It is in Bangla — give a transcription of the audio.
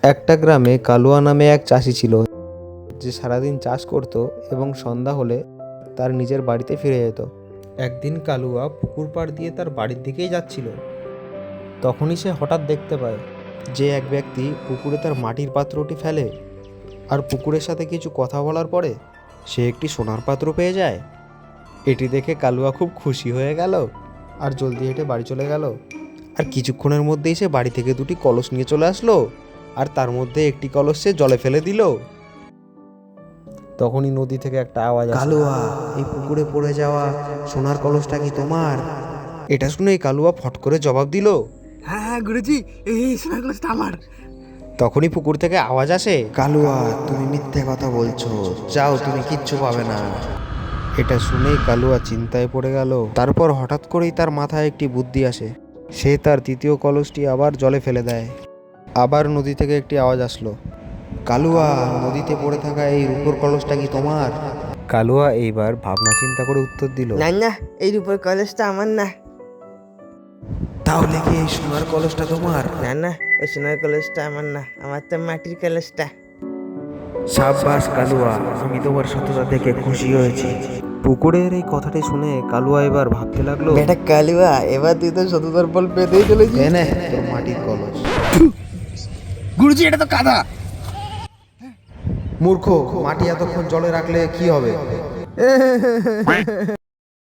একটা গ্রামে কালুয়া নামে এক চাষি ছিল, যে সারাদিন চাষ করত এবং সন্ধ্যা হলে তার নিজের বাড়িতে ফিরে যেত। একদিন কালুয়া পুকুর পাড় দিয়ে তার বাড়ির দিকেই যাচ্ছিল। তখনই সে হঠাৎ দেখতে পায় যে এক ব্যক্তি পুকুরে তার মাটির পাত্রটি ফেলে, আর পুকুরের সাথে কিছু কথা বলার পরে সে একটি সোনার পাত্র পেয়ে যায়। এটি দেখে কালুয়া খুব খুশি হয়ে গেল আর জলদি হেঁটে বাড়ি চলে গেল। আর কিছুক্ষণের মধ্যেই সে বাড়ি থেকে দুটি কলস নিয়ে চলে আসলো, আর তার মধ্যে একটি কলস সে জলে ফেলে দিল। তখনই নদী থেকে একটা আওয়াজ আসে, কালুয়া, এই পুকুরে পড়ে যাওয়া সোনার কলসটা কি তোমার? এটা শুনে কালুয়া ফট করে জবাব দিল, হ্যাঁ হ্যাঁ গুরুজি, এই সোনার কলসটা আমার। তখনই পুকুর থেকে আওয়াজ আসে, কালুয়া, তুমি মিথ্যে কথা বলছো, যাও, তুমি কিচ্ছু পাবে না। এটা শুনেই কালুয়া চিন্তায় পড়ে গেল। তারপর হঠাৎ করেই তার মাথায় একটি বুদ্ধি আসে। সে তার তৃতীয় কলসটি আবার জলে ফেলে দেয়। আবার নদী থেকে একটি আওয়াজ আসলো, কালুয়া, নদীতে পড়ে থাকা এই রূপোর কলসটা কি তোমার? কালুয়া এইবার ভাবনা চিন্তা করে উত্তর দিল, না না, এই রূপোর কলসটা আমার না। তাহলে কি এই সোনার কলসটা তোমার? না না, ওই সোনার কলসটা আমার না, আমার তো মাটির কলসটা। সাব্বাস কালুয়া, আমি তোমার সততা দেখে খুশি হয়েছি। পুকুরের এই কথাটি শুনে কালুয়া এবার ভাবতে লাগলো, বেটা কালুয়া, এবার তুই তো সততার বল পেতেই চলেছিস। নে তোর মাটির কলস। গুরুজি, এটা তো কাদা। মূর্খ, মাটি এতক্ষণ জলে রাখলে কি হবে?